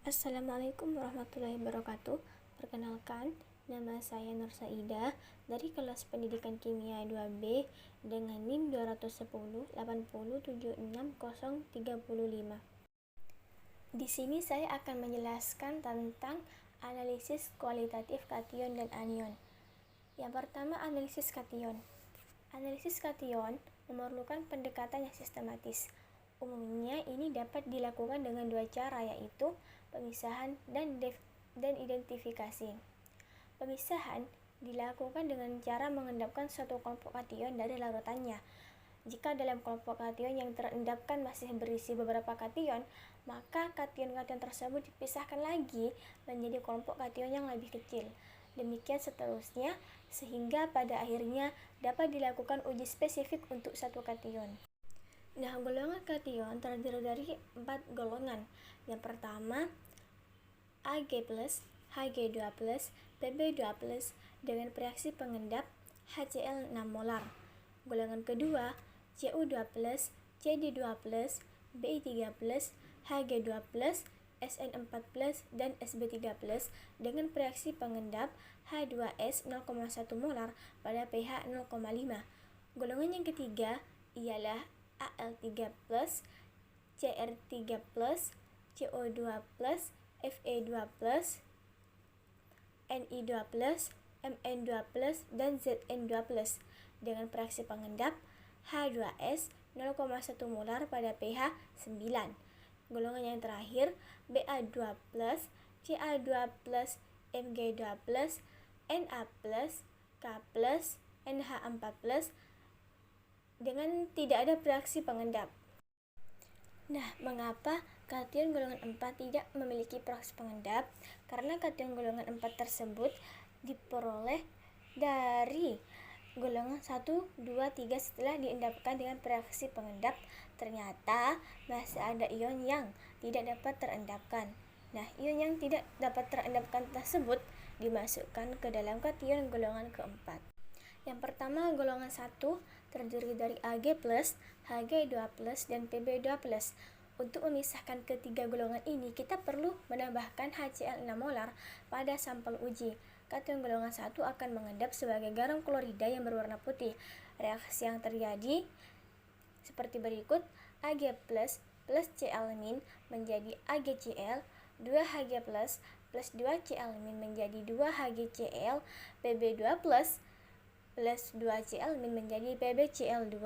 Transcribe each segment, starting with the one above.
Assalamualaikum warahmatullahi wabarakatuh. Perkenalkan, nama saya Nur Saida dari kelas Pendidikan Kimia 2B dengan NIM 210 80 76035. Di sini saya akan menjelaskan tentang analisis kualitatif kation dan anion. Yang pertama, analisis kation. Analisis kation memerlukan pendekatan yang sistematis. Umumnya ini dapat dilakukan dengan dua cara, yaitu pemisahan dan identifikasi. Pemisahan dilakukan dengan cara mengendapkan suatu kelompok kation dari larutannya. Jika dalam kelompok kation yang terendapkan masih berisi beberapa kation, maka kation-kation tersebut dipisahkan lagi menjadi kelompok kation yang lebih kecil. Demikian seterusnya, sehingga pada akhirnya dapat dilakukan uji spesifik untuk satu kation. Nah, golongan kation terdiri dari 4 golongan. Yang pertama, Ag+, Hg2+, Pb2+ dengan reaksi pengendap HCl 6 molar. Golongan kedua, Cu2+, Cd2+, Bi3+, Hg2+, Sn4+, dan Sb3+ dengan reaksi pengendap H2S 0,1 molar pada pH 0,5. Golongan yang ketiga ialah Al3+, Cr3+, CO2+, Fe2+, Ni2+, Mn2+, dan Zn2+ dengan reaksi pengendap H2S 0,1 molar pada pH 9. Golongan yang terakhir Ba2+, Ca2+, Mg2+, Na+, K+, NH4+ dengan tidak ada reaksi pengendap. Nah, mengapa kation golongan 4 tidak memiliki reaksi pengendap? Karena kation golongan 4 tersebut diperoleh dari golongan 1, 2, 3 setelah diendapkan dengan reaksi pengendap. Ternyata masih ada ion yang tidak dapat terendapkan. Nah, ion yang tidak dapat terendapkan tersebut dimasukkan ke dalam kation golongan keempat. Yang pertama, golongan 1 terdiri dari Ag+, Hg2+, dan Pb2+. Untuk memisahkan ketiga golongan ini, kita perlu menambahkan HCl 6 molar pada sampel uji. Kation golongan 1 akan mengendap sebagai garam klorida yang berwarna putih. Reaksi yang terjadi seperti berikut: Ag+ plus Cl- menjadi AgCl, 2Hg+ plus 2Cl- menjadi 2HgCl, Pb2+ plus 2Cl- menjadi PbCl2.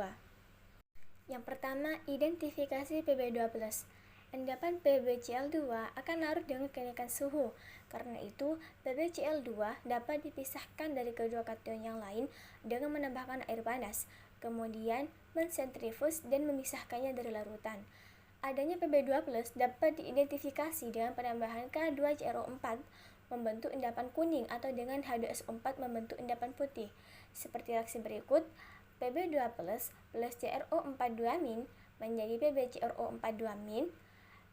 Yang pertama, identifikasi Pb2+. Endapan PbCl2 akan larut dengan kenaikan suhu. Karena itu, PbCl2 dapat dipisahkan dari kedua kation yang lain dengan menambahkan air panas, kemudian mensentrifuge dan memisahkannya dari larutan. Adanya Pb2+ dapat diidentifikasi dengan penambahan K2CrO4 membentuk endapan kuning atau dengan H2SO4 membentuk endapan putih. Seperti reaksi berikut: Pb2+ plus CrO42- menjadi PbCrO42-,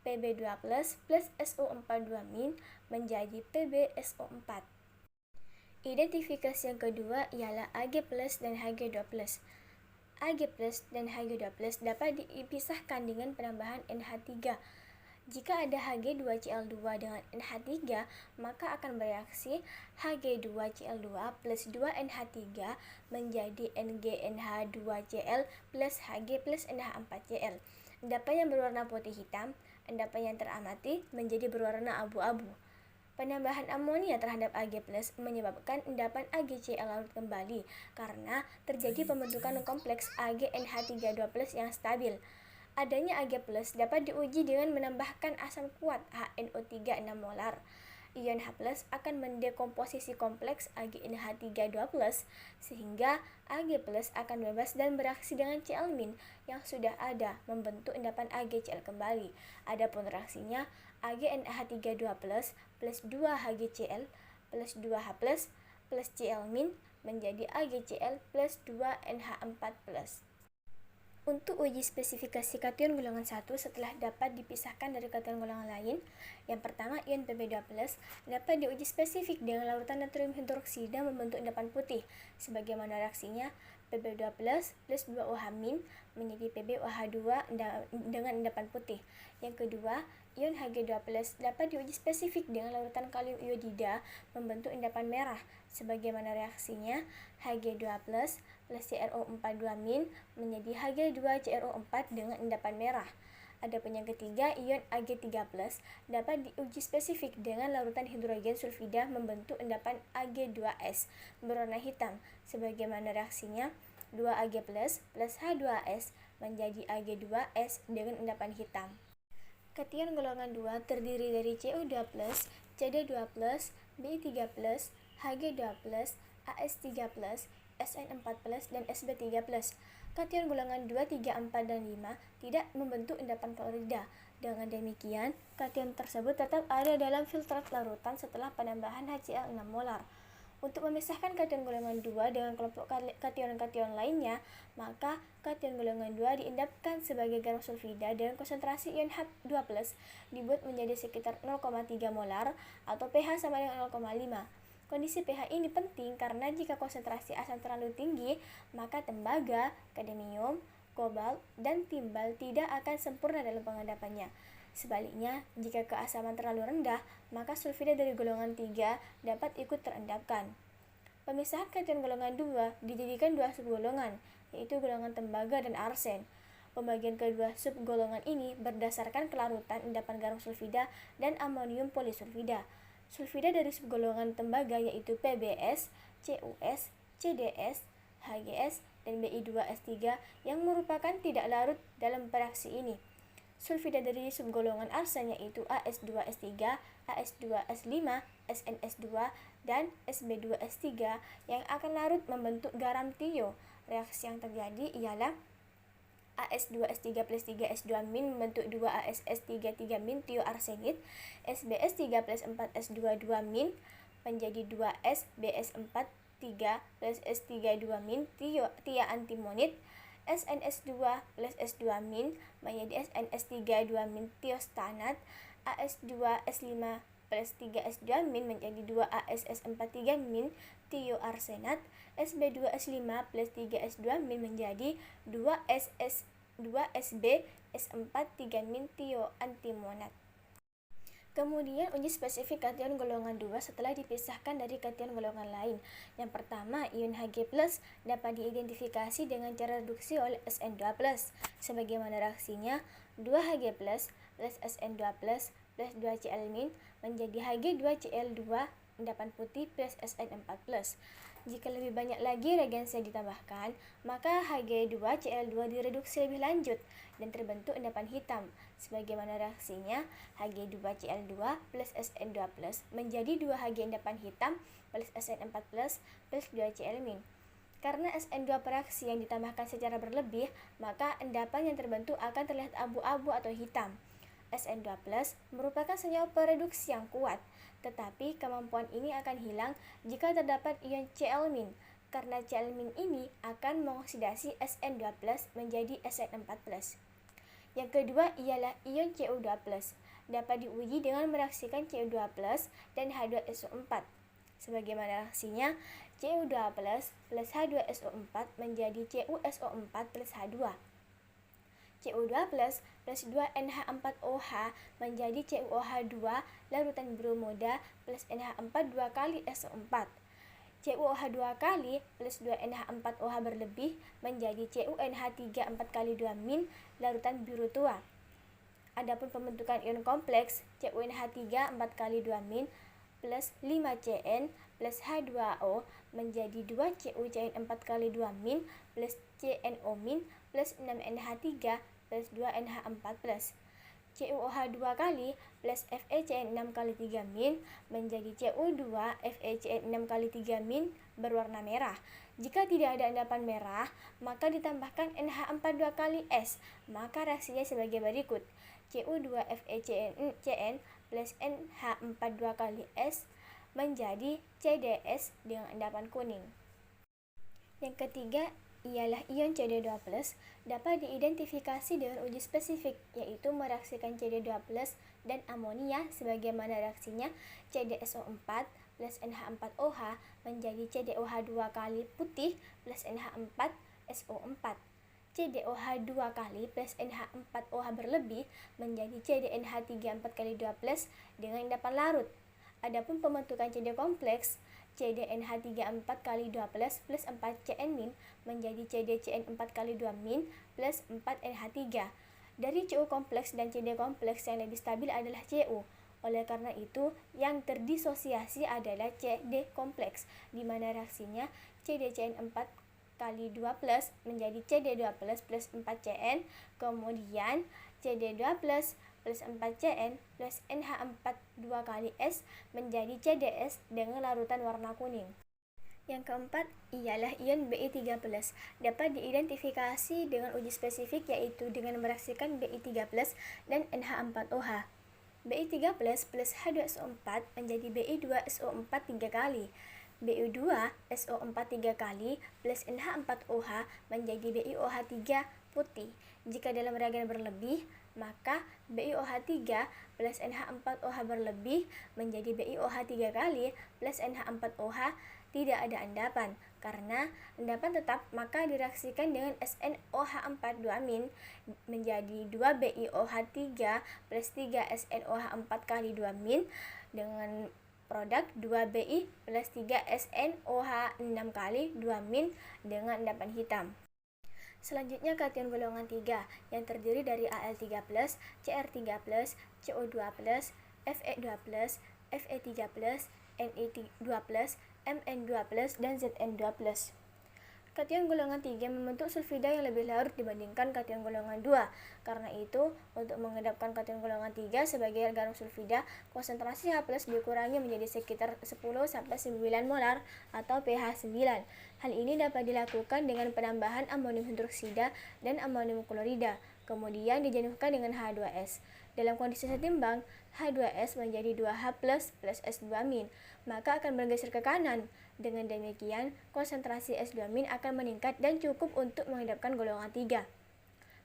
Pb2+ plus SO42- menjadi PbSO4. Identifikasi yang kedua ialah Ag+ dan Hg2+. Ag+ dan Hg2+ dapat dipisahkan dengan penambahan NH3. Jika ada Hg2Cl2 dengan NH3, maka akan bereaksi Hg2Cl2 plus 2NH3 menjadi NgNH2Cl plus Hg plus NH4Cl. Endapan yang berwarna putih hitam, endapan yang teramati menjadi berwarna abu-abu. Penambahan amonia terhadap Ag+ menyebabkan endapan AgCl larut kembali karena terjadi pembentukan kompleks AgNH32+ yang stabil. Adanya Ag+ dapat diuji dengan menambahkan asam kuat HNO3 6 molar. Ion H+ akan mendekomposisi kompleks AgNH32+ sehingga Ag+ akan bebas dan bereaksi dengan Cl- yang sudah ada membentuk endapan AgCl kembali. Adapun reaksinya AgNH32+ plus 2HgCl plus 2H+ plus Cl- menjadi AgCl plus 2NH4+. Untuk uji spesifikasi kation golongan 1 setelah dapat dipisahkan dari kation golongan lain, yang pertama, ion Pb2+ dapat diuji spesifik dengan larutan natrium hidroksida membentuk endapan putih. Sebagaimana reaksinya, Pb2+ plus 2OH- menjadi PbOH2 dengan endapan putih. Yang kedua, ion Hg2+ dapat diuji spesifik dengan larutan kalium iodida membentuk endapan merah. Sebagaimana reaksinya, Hg2+ plus CrO4 2- menjadi Hg2CrO4 dengan endapan merah. Adapun yang ketiga, ion Ag3+ dapat diuji spesifik dengan larutan hidrogen sulfida membentuk endapan Ag2S berwarna hitam. Sebagaimana reaksinya, 2Ag+ plus H2S menjadi Ag2S dengan endapan hitam. Kation golongan 2 terdiri dari Cu2+, Cd2+, Bi3+, Hg2+, As3+, Sn4+, dan Sb3+. Kation golongan 2, 3, 4, dan 5 tidak membentuk endapan klorida. Dengan demikian, kation tersebut tetap ada dalam filtrat larutan setelah penambahan HCl 6 molar. Untuk memisahkan kation golongan 2 dengan kelompok kation-kation lainnya, maka kation golongan 2 diendapkan sebagai garam sulfida dengan konsentrasi ion H2+ dibuat menjadi sekitar 0,3 molar atau pH sama dengan 0,5. Kondisi pH ini penting karena jika konsentrasi asam terlalu tinggi, maka tembaga, kadmium, kobalt, dan timbal tidak akan sempurna dalam pengendapannya. Sebaliknya, jika keasaman terlalu rendah, maka sulfida dari golongan 3 dapat ikut terendapkan. Pemisahan kation golongan 2 dijadikan dua subgolongan, yaitu golongan tembaga dan arsen. Pembagian kedua subgolongan ini berdasarkan kelarutan endapan garam sulfida dan amonium polisulfida. Sulfida dari subgolongan tembaga yaitu PbS, CuS, CdS, HgS, dan Bi2S3 yang merupakan tidak larut dalam reaksi ini. Sulfida dari subgolongan arsen yaitu As2S3, As2S5, SNS2, dan Sb2S3 yang akan larut membentuk garam tio. Reaksi yang terjadi ialah As2S3 plus 3S2- membentuk 2AsS3 tio arsenit, SBS3 plus 4S22- menjadi 2SBS4 3 plus S32- tia antimonit, SNS2 plus S2- menjadi SNS32- tiostanat, AS2S5 plus 3S2- menjadi 2ASS43- tioarsenat, SB2S5 plus 3S2- menjadi 2SB-S4 tioantimonat. Kemudian uji spesifik kation golongan 2 setelah dipisahkan dari kation golongan lain. Yang pertama, ion Hg+ dapat diidentifikasi dengan cara reduksi oleh Sn2+. Sebagaimana reaksinya, 2Hg+ plus Sn2+ plus 2Cl- menjadi Hg2Cl2 endapan putih plus Sn4+. Jika lebih banyak lagi reagensia ditambahkan, maka Hg2Cl2 direduksi lebih lanjut dan terbentuk endapan hitam. Sebagaimana reaksinya, Hg2Cl2 plus Sn2+ menjadi 2Hg endapan hitam plus Sn4+ plus 2Cl-. Karena Sn2 reaksi yang ditambahkan secara berlebih, maka endapan yang terbentuk akan terlihat abu-abu atau hitam. Sn2+ merupakan senyawa pereduksi yang kuat, tetapi kemampuan ini akan hilang jika terdapat ion Cl- karena Cl- ini akan mengoksidasi Sn2+ menjadi Sn4+. Yang kedua ialah ion Cu2+, dapat diuji dengan mereaksikan Cu2+ dan H2SO4. Sebagaimana reaksinya, Cu2+ plus H2SO4 menjadi CuSO4 plus H2. Cu2+ plus 2NH4OH menjadi CuOH2 larutan bromoda plus NH4 2 kali SO4. CuOH2 kali plus 2NH4OH berlebih menjadi CuNH3 4 kali 2- larutan biru tua. Adapun pembentukan ion kompleks CuNH3 4 kali 2- plus 5Cn plus H2O menjadi 2CuCN 4 kali 2- plus CNO- plus 6NH3 plus 2NH4+. CuOH2 kali plus FeCN 6 kali 3- menjadi Cu2 FeCN 6 kali 3- berwarna merah. Jika tidak ada endapan merah, maka ditambahkan NH4 2 kali S, maka reaksinya sebagai berikut. Cu2 FeCN plus NH4 2 kali S menjadi CDS dengan endapan kuning. Yang ketiga ialah ion Cd2+ dapat diidentifikasi dengan uji spesifik, yaitu mereaksikan Cd2+ dan amonia. Sebagaimana reaksinya, CdSO4 plus NH4OH menjadi CdOH2 kali putih plus NH4SO4. CdOH 2 kali plus NH4OH berlebih menjadi CdNH3 4 kali 2 plus dengan endapan larut. Adapun pembentukan CD kompleks, CdNH3 4 kali 2 plus 4Cn min menjadi CdCn 4 kali 2 min plus 4NH3. Dari Cu kompleks dan CD kompleks yang lebih stabil adalah Cu. Oleh karena itu, yang terdisosiasi adalah CD kompleks, di mana reaksinya CdCn 4 kali 2 plus menjadi CD2 plus 4Cn, kemudian CD2 plus 4Cn plus NH4 2 kali S menjadi CdS dengan larutan warna kuning. Yang keempat ialah ion Bi3+, dapat diidentifikasi dengan uji spesifik yaitu dengan mereaksikan Bi3+ dan NH4OH. Bi3+ plus H2SO4 menjadi Bi2SO4 3 kali. Bi2SO4 3 kali plus NH4OH menjadi BiOH3 putih. Jika dalam reagen berlebih, maka BiOH3 plus NH4OH berlebih menjadi BiOH3 kali plus NH4OH tidak ada endapan. Karena endapan tetap, maka direaksikan dengan SnOH4 2- menjadi 2BiOH3 plus 3SnOH4 kali 2- dengan produk 2Bi plus 3SnOH6 kali 2- dengan endapan hitam. Selanjutnya kation golongan 3 yang terdiri dari Al3+, Cr3+, CO2+, Fe2+, Fe3+, Ne2+, Mn2+, dan Zn2+. Kation golongan 3 membentuk sulfida yang lebih larut dibandingkan kation golongan 2. Karena itu, untuk mengendapkan kation golongan 3 sebagai garam sulfida, konsentrasi H+ dikurangi menjadi sekitar 10-9 molar atau pH 9. Hal ini dapat dilakukan dengan penambahan amonium hidroksida dan amonium klorida, kemudian dijenuhkan dengan H2S. Dalam kondisi setimbang, H2S menjadi 2H plus S2-, maka akan bergeser ke kanan. Dengan demikian, konsentrasi S2- akan meningkat dan cukup untuk mengendapkan golongan 3.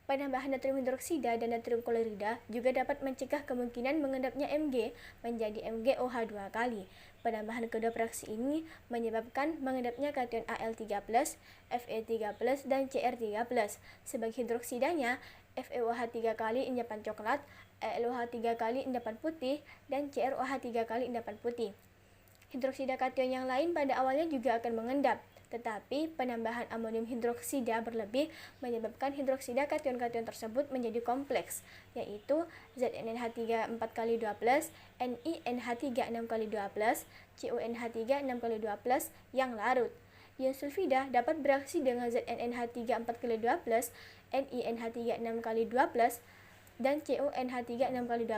Penambahan natrium hidroksida dan natrium klorida juga dapat mencegah kemungkinan mengendapnya Mg menjadi MgOH 2 kali. Penambahan kedua reaksi ini menyebabkan mengendapnya kation Al3+, Fe3+, dan Cr3+. Sebagai hidroksidanya, FeOH 3 kali endapan coklat, AlOH 3 kali endapan putih, dan CrOH 3 kali endapan putih. Hidroksida kation yang lain pada awalnya juga akan mengendap, tetapi penambahan amonium hidroksida berlebih menyebabkan hidroksida kation-kation tersebut menjadi kompleks, yaitu ZnNH3 4 kali 2+, NiNH3 6 kali 2+, CuNH3 6 kali 2+, yang larut. Ion sulfida dapat bereaksi dengan ZnNH3 4 kali 2+, NiNH3 6 kali 2+, dan CuNH3 6 kali 2+,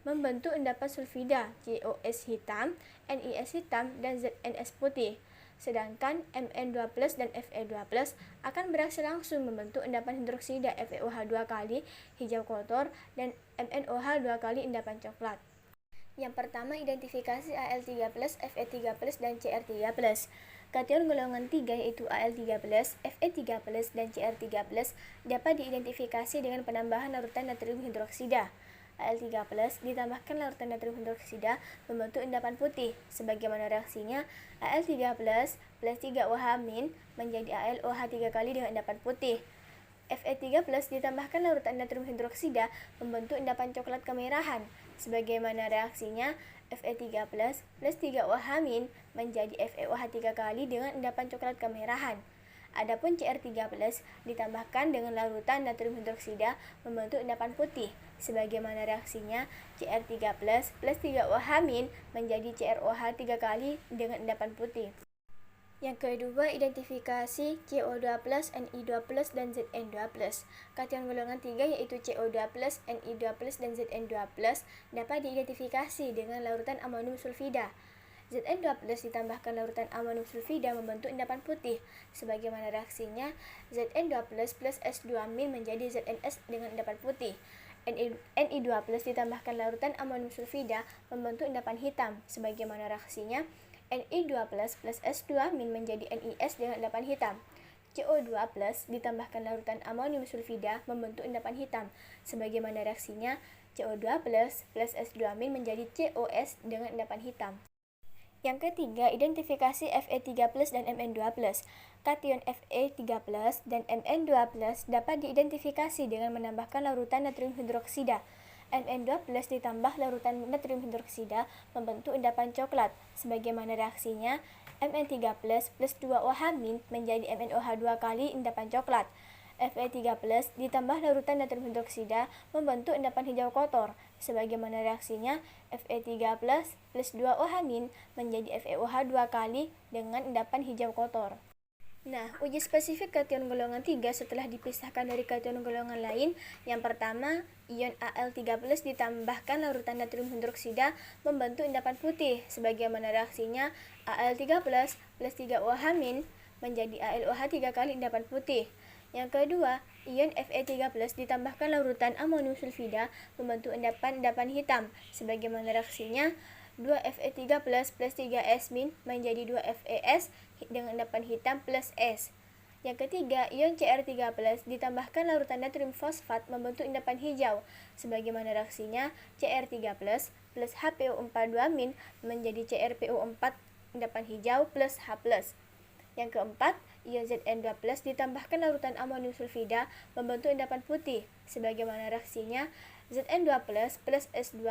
membentuk endapan sulfida COS hitam, NiS hitam, dan ZnS putih. Sedangkan Mn2+ dan Fe2+ akan bereaksi langsung membentuk endapan hidroksida FeOH 2 kali hijau kotor dan MnOH 2 kali endapan coklat. Yang pertama, identifikasi Al3+, Fe3+, dan Cr3+. Kation golongan 3 yaitu Al3+, Fe3+, dan Cr3+ dapat diidentifikasi dengan penambahan larutan natrium hidroksida. Al3+ ditambahkan larutan natrium hidroksida membentuk endapan putih. Sebagaimana reaksinya, Al3+ plus 3OH- menjadi AlOH 3 kali dengan endapan putih. Fe3+ ditambahkan larutan natrium hidroksida membentuk endapan coklat kemerahan. Sebagaimana reaksinya, Fe3+ plus 3OH- menjadi FeOH 3 kali dengan endapan coklat kemerahan. Adapun Cr3+ ditambahkan dengan larutan natrium hidroksida membentuk endapan putih. Sebagaimana reaksinya, Cr3+ plus 3OH- menjadi CrOH 3 kali dengan endapan putih. Yang kedua, identifikasi CO2+, Ni2+, dan Zn2+. Kation golongan 3 yaitu CO2+, Ni2+, dan Zn2+ dapat diidentifikasi dengan larutan amonium sulfida. Zn2+ ditambahkan larutan amonium sulfida membentuk endapan putih. Sebagaimana reaksinya, Zn2+ plus S2- menjadi ZnS dengan endapan putih. Ni2+ ditambahkan larutan amonium sulfida membentuk endapan hitam. Sebagaimana reaksinya, Ni2+ plus S2- menjadi NiS dengan endapan hitam. CO2+ ditambahkan larutan amonium sulfida membentuk endapan hitam. Sebagaimana reaksinya, CO2+ plus S2- menjadi COS dengan endapan hitam. Yang ketiga, identifikasi Fe3+ dan Mn2+. Kation Fe3+ dan Mn2+ dapat diidentifikasi dengan menambahkan larutan natrium hidroksida. Mn2+ ditambah larutan natrium hidroksida membentuk endapan coklat. Sebagaimana reaksinya, Mn3+ plus 2OH- menjadi MnOH2 kali endapan coklat. Fe3+ ditambah larutan natrium hidroksida membentuk endapan hijau kotor. Sebagaimana reaksinya, Fe3+ plus 2OH- menjadi FeOH2 kali dengan endapan hijau kotor. Nah, uji spesifik kation golongan 3 setelah dipisahkan dari kation golongan lain. Yang pertama, ion Al3+ ditambahkan larutan natrium hidroksida membentuk endapan putih. Sebagaimana reaksinya, Al3+ plus 3OH- menjadi AlOH3 kali endapan putih. Yang kedua, ion Fe3+ ditambahkan larutan amonium sulfida membentuk endapan hitam. Sebagaimana reaksinya, 2Fe3+ plus 3S- menjadi 2FeS dengan endapan hitam plus S. Yang ketiga, ion Cr3+ ditambahkan larutan natrium fosfat membentuk endapan hijau. Sebagaimana reaksinya, Cr3+ plus HPO42- menjadi CrPO4 endapan hijau plus H+. Yang keempat, ion Zn2+ ditambahkan larutan amonium sulfida membentuk endapan putih. Sebagaimana reaksinya, Zn2+ plus S2-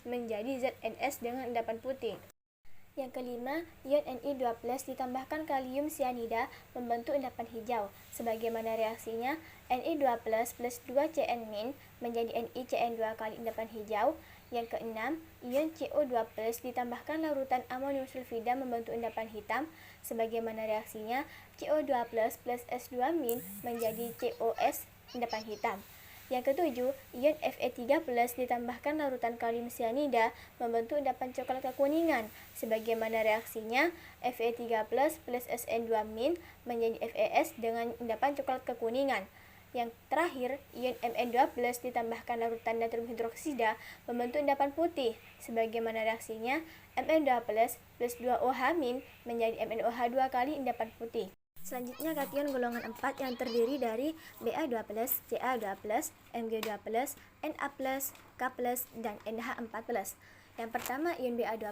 menjadi ZnS dengan endapan putih. Yang kelima, ion Ni2+ ditambahkan kalium sianida membentuk endapan hijau. Sebagaimana reaksinya, Ni2+ plus 2Cn- menjadi NiCN2 kali endapan hijau. Yang keenam, ion CO2+ ditambahkan larutan amonium sulfida membentuk endapan hitam. Sebagaimana reaksinya, CO2+ plus S2- menjadi COS endapan hitam. Yang ketujuh, ion Fe3+ ditambahkan larutan kalium sianida membentuk endapan coklat kekuningan. Sebagaimana reaksinya, Fe3+ plus Sn2- menjadi FeS dengan endapan coklat kekuningan. Yang terakhir, ion Mn2+ ditambahkan larutan natrium hidroksida membentuk endapan putih. Sebagaimana reaksinya, Mn2+ plus 2OH- menjadi MnOH2 kali endapan putih. Selanjutnya, kation golongan 4 yang terdiri dari Ba2+, Ca2+, Mg2+, Na+, K+, dan NH4+. Yang pertama, ion Ba2+.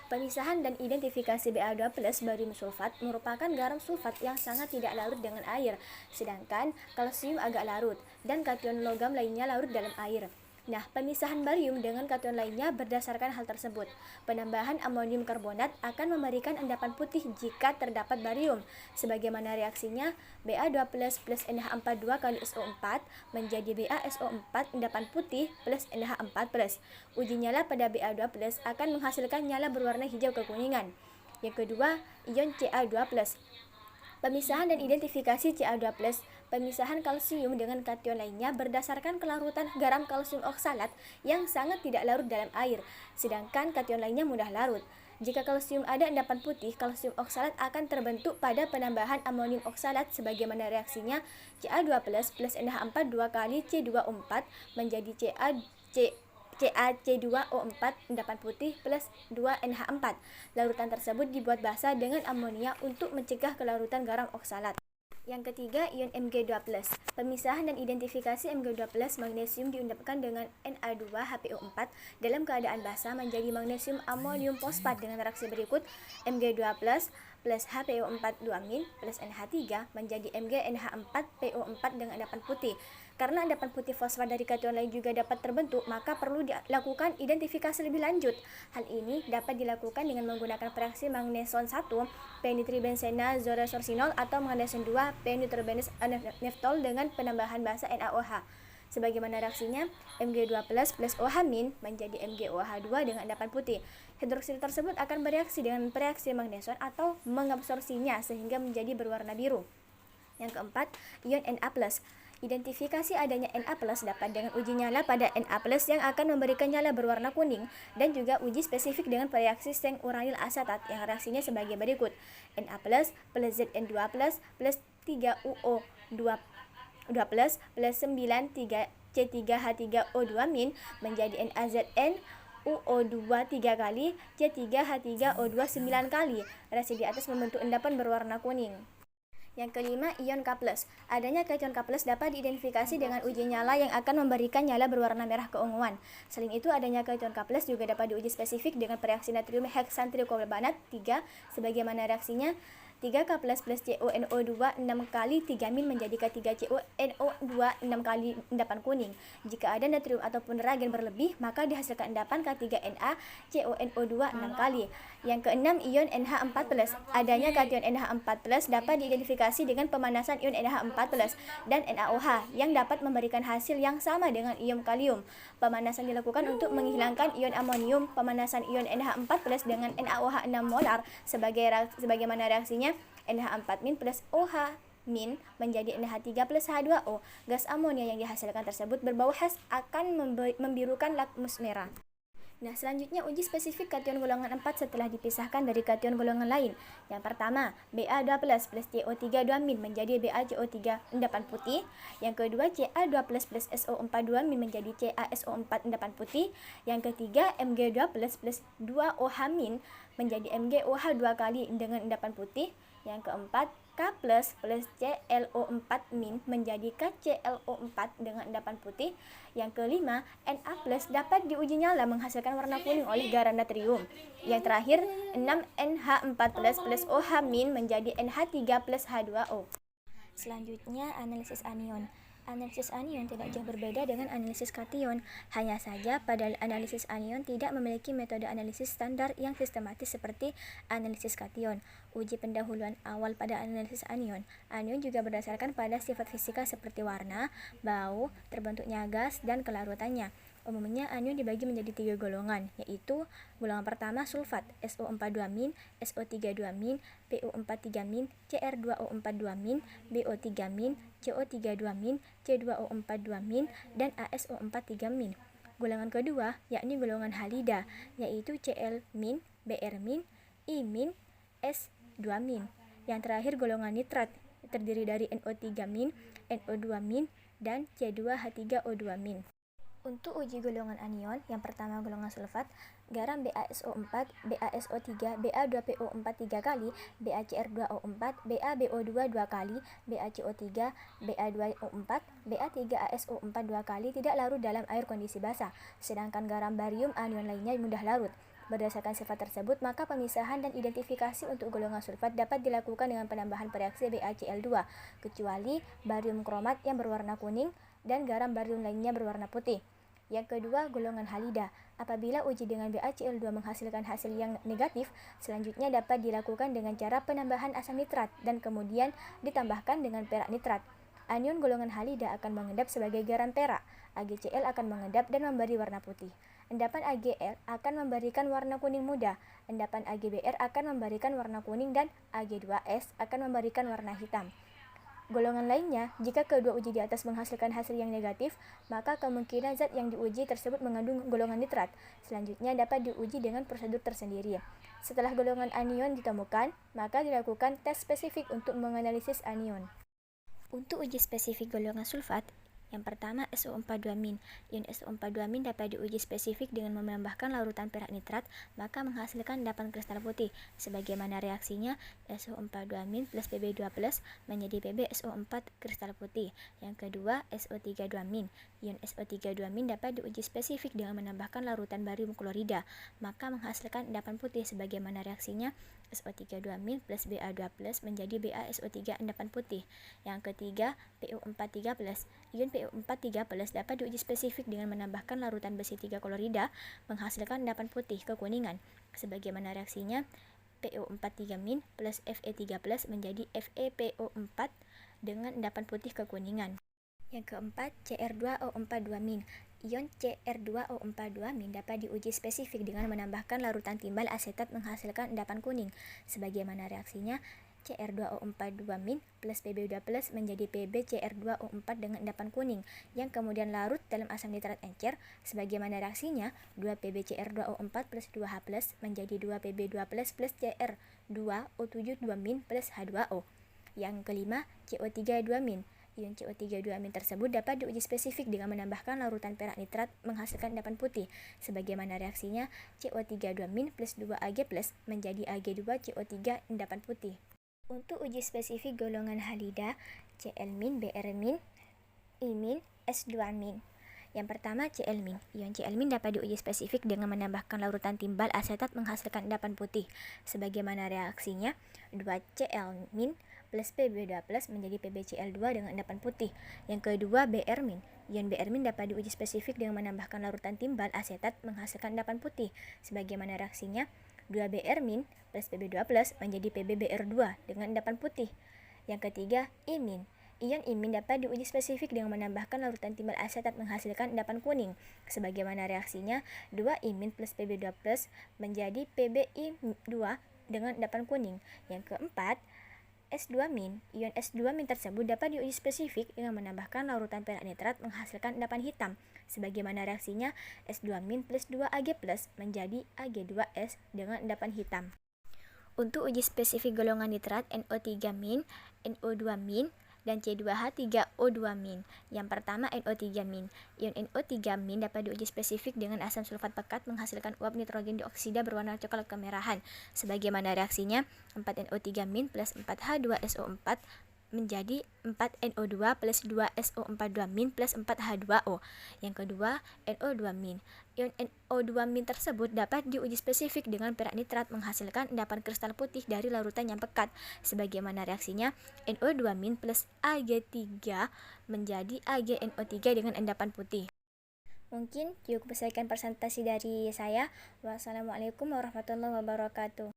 Pemisahan dan identifikasi Ba2+ barium sulfat merupakan garam sulfat yang sangat tidak larut dengan air, sedangkan kalsium agak larut, dan kation logam lainnya larut dalam air. Nah, pemisahan barium dengan kation lainnya berdasarkan hal tersebut. Penambahan amonium karbonat akan memberikan endapan putih jika terdapat barium. Sebagaimana reaksinya, Ba2+ plus NH42 kali SO4 menjadi BaSO4 endapan putih plus NH4+. Uji nyala pada Ba2+ akan menghasilkan nyala berwarna hijau kekuningan. Yang kedua, ion Ca2+. Pemisahan dan identifikasi Ca2+. Pemisahan kalsium dengan kation lainnya berdasarkan kelarutan garam kalsium oksalat yang sangat tidak larut dalam air, sedangkan kation lainnya mudah larut. Jika kalsium ada endapan putih, kalsium oksalat akan terbentuk pada penambahan amonium oksalat. Sebagaimana reaksinya, Ca2+ plus NH42 kali C2O4 menjadi CaC2O4 endapan putih plus 2NH4. Larutan tersebut dibuat basa dengan amonia untuk mencegah kelarutan garam oksalat. Yang ketiga, ion Mg2+. Pemisahan dan identifikasi Mg2+ magnesium diundapkan dengan Na2HPO4 dalam keadaan basah menjadi magnesium amonium fosfat dengan reaksi berikut. Mg2+ plus HPO4 plus NH3 menjadi MgNH4PO4 dengan endapan putih. Karena endapan putih fosfat dari kation lain juga dapat terbentuk, maka perlu dilakukan identifikasi lebih lanjut. Hal ini dapat dilakukan dengan menggunakan reaksi magneson 1 P-nitribenzena-zoresorcinol atau magneson 2 P-nitrobenz-neftol dengan penambahan basa NaOH. Sebagaimana reaksinya, Mg2+ plus OH- menjadi MgOH2 dengan endapan putih. Hidroksida tersebut akan bereaksi dengan reaksi magneson atau mengabsorpsinya sehingga menjadi berwarna biru. Yang keempat, ion Na+. Identifikasi adanya Na+ dapat dengan uji nyala pada Na+ yang akan memberikan nyala berwarna kuning, dan juga uji spesifik dengan reaksi seng uranil asetat yang reaksinya sebagai berikut. Na+ plus Zn2+ plus 3UO2 plus 93C3H3O2- menjadi NaZn UO2 3 kali, C3H3O2 9 kali. Reaksi di atas membentuk endapan berwarna kuning. Yang kelima, ion K+. Adanya kation K+ dapat diidentifikasi dengan uji nyala yang akan memberikan nyala berwarna merah keunguan. Selain itu, adanya kation K+ juga dapat diuji spesifik dengan reaksi natrium heksantriokarbanat 3, sebagaimana reaksinya 3K+ plus CuNO2 6 kali 3- menjadi K3CuNO2 6 kali endapan kuning. Jika ada natrium ataupun reagen berlebih, maka dihasilkan endapan K3Na CuNO2 6 kali. Yang keenam, ion NH4+. Adanya kation NH4+ dapat diidentifikasi dengan pemanasan ion NH4+ dan NaOH yang dapat memberikan hasil yang sama dengan ion kalium. Pemanasan dilakukan untuk menghilangkan ion amonium. Pemanasan ion NH4+ dengan NaOH 6 molar sebagaimana reaksinya NH4- plus OH- menjadi NH3 plus H2O. Gas amonia yang dihasilkan tersebut berbau khas akan membirukan lakmus merah. Nah, selanjutnya uji spesifik kation golongan 4 setelah dipisahkan dari kation golongan lain. Yang pertama, Ba2+ plus CO3 menjadi BaCO3 endapan putih. Yang kedua, Ca2+ plus SO4 menjadi CaSO4 endapan putih. Yang ketiga, Mg2+ plus 2OH- menjadi MgOH 2 kali dengan endapan putih. Yang keempat, K+ plus ClO4- menjadi KClO4 dengan endapan putih. Yang kelima, Na+ dapat diuji nyala menghasilkan warna kuning oleh garam natrium. Yang terakhir, 6NH4+ plus OH- menjadi NH3 plus H2O. Selanjutnya, analisis anion. Analisis anion tidak jauh berbeda dengan analisis kation. Hanya saja pada analisis anion tidak memiliki metode analisis standar yang sistematis seperti analisis kation. Uji pendahuluan awal pada analisis anion. Anion juga berdasarkan pada sifat fisika seperti warna, bau, terbentuknya gas, dan kelarutannya. Umumnya anion dibagi menjadi 3 golongan, yaitu golongan pertama sulfat SO42-, SO32-, PO43-, Cr2O42-, BO3-, CO32-, C2O42-, dan ASO43-. Golongan kedua yakni golongan halida, yaitu Cl-, Br-, I-, S2-. Yang terakhir golongan nitrat, terdiri dari NO3-, NO2-, dan C2H3O2-. Untuk uji golongan anion, yang pertama golongan sulfat, garam BaSO4, BaSO3, Ba2PO4 3 kali, BaCr2O4, BaBO2 2 kali, BaCO3, Ba2O4, Ba3ASO4 2 kali tidak larut dalam air kondisi basah, sedangkan garam barium anion lainnya mudah larut. Berdasarkan sifat tersebut, maka pemisahan dan identifikasi untuk golongan sulfat dapat dilakukan dengan penambahan reaksi BaCl2, kecuali barium kromat yang berwarna kuning dan garam barium lainnya berwarna putih. Yang kedua, golongan halida. Apabila uji dengan BaCl2 menghasilkan hasil yang negatif, selanjutnya dapat dilakukan dengan cara penambahan asam nitrat dan kemudian ditambahkan dengan perak nitrat. Anion golongan halida akan mengendap sebagai garam perak. AgCl akan mengendap dan memberi warna putih. Endapan AgL akan memberikan warna kuning muda. Endapan AgBr akan memberikan warna kuning dan Ag2S akan memberikan warna hitam. Golongan lainnya, jika kedua uji di atas menghasilkan hasil yang negatif, maka kemungkinan zat yang diuji tersebut mengandung golongan nitrat. Selanjutnya dapat diuji dengan prosedur tersendiri. Setelah golongan anion ditemukan, maka dilakukan tes spesifik untuk menganalisis anion. Untuk uji spesifik golongan sulfat, yang pertama SO42-. Ion SO42- dapat diuji spesifik dengan menambahkan larutan perak nitrat, maka menghasilkan endapan kristal putih. Sebagaimana reaksinya, SO42- plus Pb2+ menjadi PbSO4 kristal putih. Yang kedua, SO32-. Ion SO32- dapat diuji spesifik dengan menambahkan larutan barium klorida, maka menghasilkan endapan putih. Sebagaimana reaksinya, SO32- plus Ba2+ menjadi BaSO3 endapan putih. Yang ketiga, PO43+. Ion PO43+ dapat diuji spesifik dengan menambahkan larutan besi 3 klorida, menghasilkan endapan putih kekuningan. Sebagaimana reaksinya, PO43- plus Fe3+ menjadi FePO4 dengan endapan putih kekuningan. Yang keempat, Cr2O42-. Ion Cr2O42- dapat diuji spesifik dengan menambahkan larutan timbal asetat menghasilkan endapan kuning. Sebagaimana reaksinya, Cr2O42- plus Pb2+ menjadi PbCr2O4 dengan endapan kuning, yang kemudian larut dalam asam nitrat encer. Sebagaimana reaksinya, 2PbCr2O4 plus 2H+ menjadi 2Pb2+ plus Cr2O72- plus H2O. Yang kelima, CO32-. Ion CO32- tersebut dapat diuji spesifik dengan menambahkan larutan perak nitrat menghasilkan endapan putih. Sebagaimana reaksinya, CO32- plus 2Ag+ menjadi Ag2CO3 endapan putih. Untuk uji spesifik golongan halida, Cl-, Br-, I-, S2-. Yang pertama Cl-. Ion Cl- dapat diuji spesifik dengan menambahkan larutan timbal asetat menghasilkan endapan putih. Sebagaimana reaksinya, 2Cl- plus Pb2+ menjadi PbCl2 dengan endapan putih. Yang kedua Br-. Ion Br- dapat diuji spesifik dengan menambahkan larutan timbal asetat menghasilkan endapan putih. Sebagaimana reaksinya, 2Br- plus Pb2+ menjadi PbBr2 dengan endapan putih. Yang ketiga I-. Ion I- dapat diuji spesifik dengan menambahkan larutan timbal asetat menghasilkan endapan kuning. Sebagaimana reaksinya, 2I- plus Pb2+ menjadi PbI2 dengan endapan kuning. Yang keempat, S2-. Ion S2- tersebut dapat diuji spesifik dengan menambahkan larutan perak nitrat menghasilkan endapan hitam. Sebagaimana reaksinya, S2- plus 2Ag+ menjadi Ag2S dengan endapan hitam. Untuk uji spesifik golongan nitrat NO3-, NO2-, dan C2H3O2-. Yang pertama NO3-. Ion NO3- dapat diuji spesifik dengan asam sulfat pekat menghasilkan uap nitrogen dioksida berwarna coklat kemerahan. Sebagaimana reaksinya, 4NO3- plus 4H2SO4 menjadi 4NO2 plus 2SO42- plus 4H2O. Yang kedua, NO2-. Ion NO2- tersebut dapat diuji spesifik dengan perak nitrat menghasilkan endapan kristal putih dari larutan yang pekat. Sebagaimana reaksinya, NO2- plus Ag3 menjadi AgNO3 dengan endapan putih. Mungkin cukup sekian presentasi dari saya. Wassalamualaikum warahmatullahi wabarakatuh.